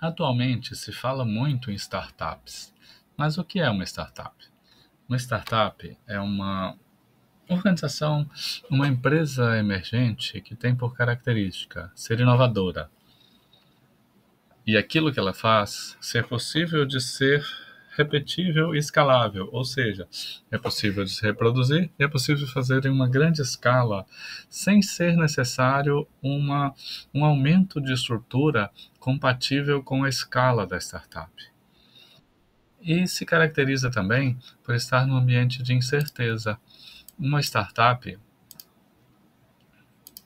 Atualmente se fala muito em startups, mas o que é uma startup? Uma startup é uma organização, uma empresa emergente que tem por característica ser inovadora e aquilo que ela faz ser possível de ser repetível e escalável, ou seja, é possível de se reproduzir e é possível fazer em uma grande escala sem ser necessário um aumento de estrutura compatível com a escala da startup. E se caracteriza também por estar num ambiente de incerteza. Uma startup,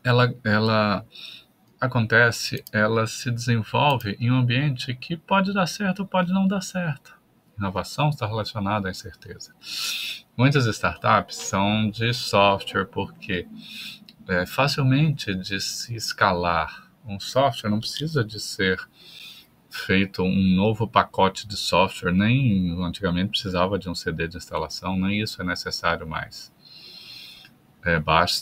ela acontece, ela se desenvolve em um ambiente que pode dar certo ou pode não dar certo. Inovação está relacionada à incerteza. Muitas startups são de software porque é facilmente de se escalar. Um software não precisa de ser feito um novo pacote de software, nem antigamente precisava de um CD de instalação, nem isso é necessário mais.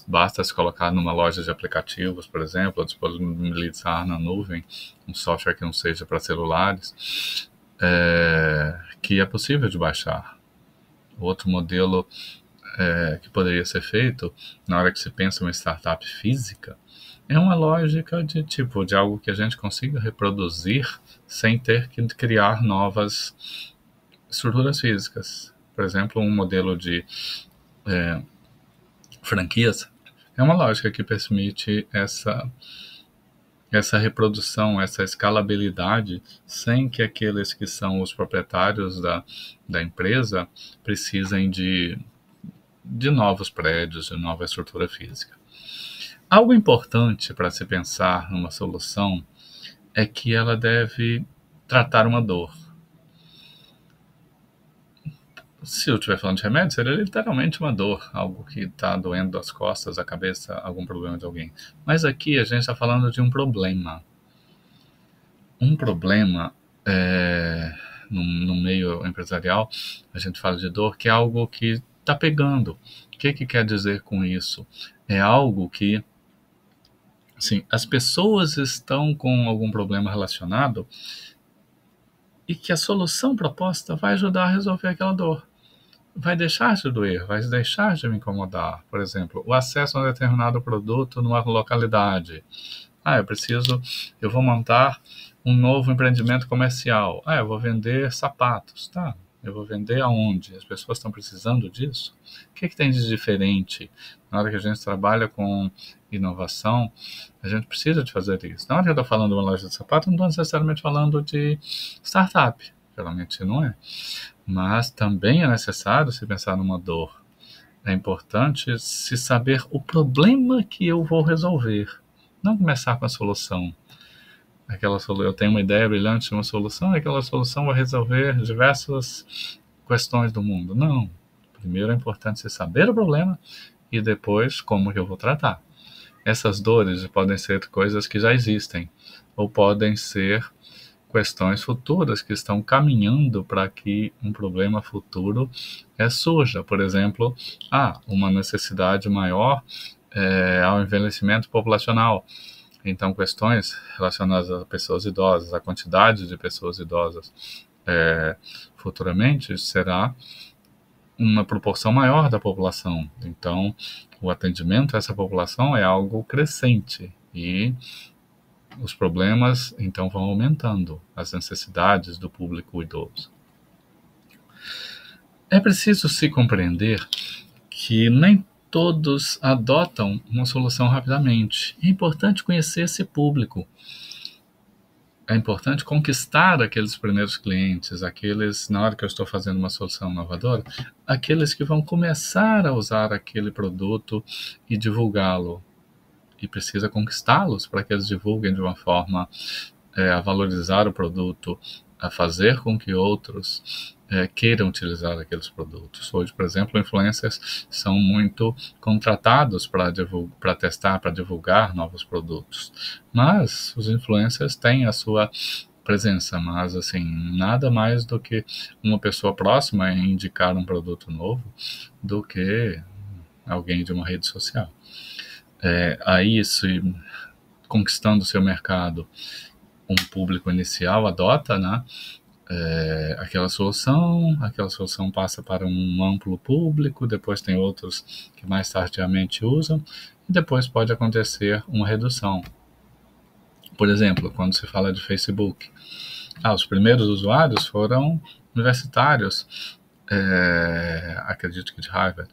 Basta se colocar numa loja de aplicativos, por exemplo, ou disponibilizar na nuvem um software que não seja para celulares, que é possível de baixar. Outro modelo que poderia ser feito na hora que se pensa em uma startup física é uma lógica de algo que a gente consiga reproduzir sem ter que criar novas estruturas físicas. Por exemplo, um modelo de franquias é uma lógica que permite essa reprodução, essa escalabilidade, sem que aqueles que são os proprietários da empresa precisem de novos prédios, de nova estrutura física. Algo importante para se pensar numa solução é que ela deve tratar uma dor. Se eu estiver falando de remédio, seria literalmente uma dor, algo que está doendo as costas, a cabeça, algum problema de alguém. Mas aqui a gente está falando de um problema. Um problema no meio empresarial, a gente fala de dor, que é algo que está pegando. O que quer dizer com isso? É algo que, assim, as pessoas estão com algum problema relacionado e que a solução proposta vai ajudar a resolver aquela dor. Vai deixar de doer, vai deixar de me incomodar. Por exemplo, o acesso a um determinado produto numa localidade. Eu vou montar um novo empreendimento comercial. Eu vou vender sapatos, tá? Eu vou vender aonde? As pessoas estão precisando disso? O que tem de diferente? Na hora que a gente trabalha com inovação, a gente precisa de fazer isso. Na hora que eu estou falando de uma loja de sapato, não estou necessariamente falando de startup. Geralmente não é. Mas também é necessário se pensar numa dor. É importante se saber o problema que eu vou resolver. Não começar com a solução. Eu tenho uma ideia brilhante de uma solução e aquela solução vai resolver diversas questões do mundo. Não. Primeiro é importante se saber o problema e depois como que eu vou tratar. Essas dores podem ser coisas que já existem ou podem ser questões futuras que estão caminhando para que um problema futuro surja. Por exemplo, uma necessidade maior ao envelhecimento populacional. Então, questões relacionadas a pessoas idosas, a quantidade de pessoas idosas futuramente será uma proporção maior da população. Então, o atendimento a essa população é algo crescente e os problemas, então, vão aumentando, as necessidades do público idoso. É preciso se compreender que nem todos adotam uma solução rapidamente. É importante conhecer esse público. É importante conquistar aqueles primeiros clientes, aqueles, na hora que eu estou fazendo uma solução inovadora, aqueles que vão começar a usar aquele produto e divulgá-lo. E precisa conquistá-los para que eles divulguem de uma forma a valorizar o produto, a fazer com que outros queiram utilizar aqueles produtos. Hoje, por exemplo, influencers são muito contratados para testar, para divulgar novos produtos. Mas os influencers têm a sua presença, mas assim, nada mais do que uma pessoa próxima a indicar um produto novo do que alguém de uma rede social. Aí, conquistando o seu mercado, um público inicial adota, né, aquela solução passa para um amplo público, depois tem outros que mais tardiamente usam, e depois pode acontecer uma redução. Por exemplo, quando se fala de Facebook, os primeiros usuários foram universitários, acredito que de Harvard.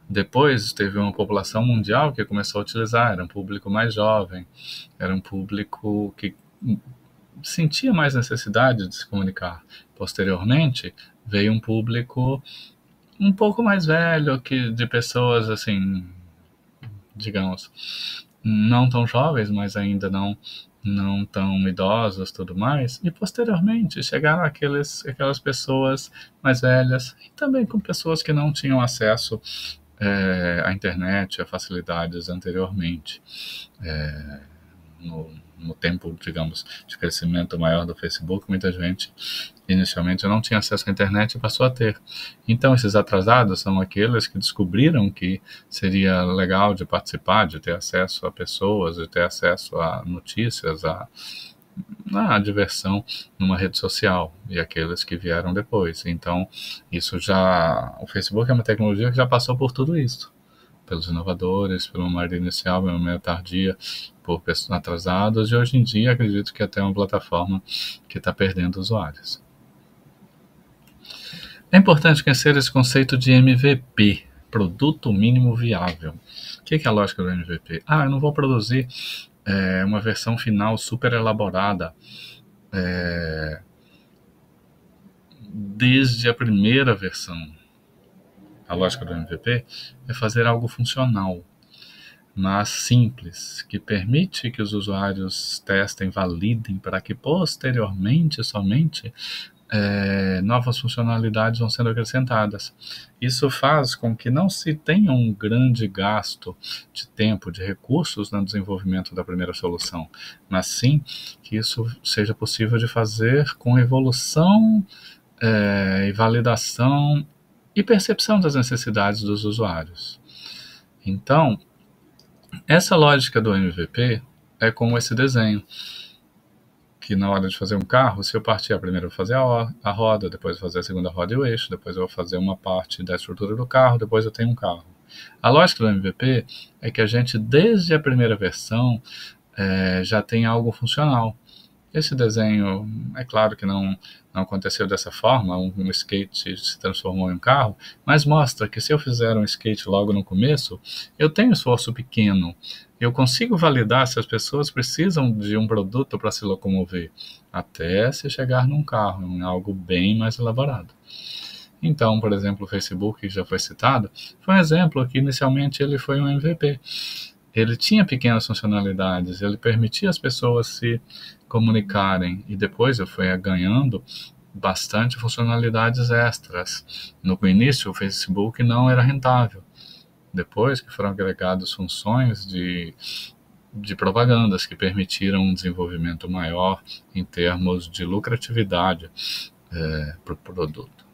Depois teve uma população mundial que começou a utilizar, era um público mais jovem, era um público que sentia mais necessidade de se comunicar. Posteriormente, veio um público um pouco mais velho, de pessoas, assim, digamos, não tão jovens, mas ainda não tão idosos, tudo mais, e posteriormente chegaram aquelas pessoas mais velhas, e também com pessoas que não tinham acesso à internet, a facilidades anteriormente. No tempo, digamos, de crescimento maior do Facebook, muita gente inicialmente não tinha acesso à internet e passou a ter. Então, esses atrasados são aqueles que descobriram que seria legal de participar, de ter acesso a pessoas, de ter acesso a notícias, a diversão numa rede social, e aqueles que vieram depois. Então, o Facebook é uma tecnologia que já passou por tudo isso, pelos inovadores, pela maioria inicial, pela maioria tardia, por pessoas atrasadas, e hoje em dia acredito que até uma plataforma que está perdendo usuários. É importante conhecer esse conceito de MVP, Produto Mínimo Viável. O que é a lógica do MVP? Eu não vou produzir uma versão final super elaborada desde a primeira versão. A lógica do MVP é fazer algo funcional, mas simples, que permite que os usuários testem, validem, para que posteriormente somente novas funcionalidades vão sendo acrescentadas. Isso faz com que não se tenha um grande gasto de tempo, de recursos no desenvolvimento da primeira solução, mas sim que isso seja possível de fazer com evolução e validação e percepção das necessidades dos usuários. Então, essa lógica do MVP é como esse desenho, que na hora de fazer um carro, se eu partir primeiro eu vou fazer a roda, depois eu vou fazer a segunda roda e o eixo, depois eu vou fazer uma parte da estrutura do carro, depois eu tenho um carro. A lógica do MVP é que a gente, desde a primeira versão, já tem algo funcional. Esse desenho, é claro que não aconteceu dessa forma, um skate se transformou em um carro, mas mostra que se eu fizer um skate logo no começo, eu tenho um esforço pequeno, eu consigo validar se as pessoas precisam de um produto para se locomover, até se chegar num carro, em algo bem mais elaborado. Então, por exemplo, o Facebook, que já foi citado, foi um exemplo que inicialmente ele foi um MVP. Ele tinha pequenas funcionalidades, ele permitia as pessoas se comunicarem, e depois eu fui ganhando bastante funcionalidades extras. No início, o Facebook não era rentável. Depois que foram agregadas funções de propagandas que permitiram um desenvolvimento maior em termos de lucratividade para o produto.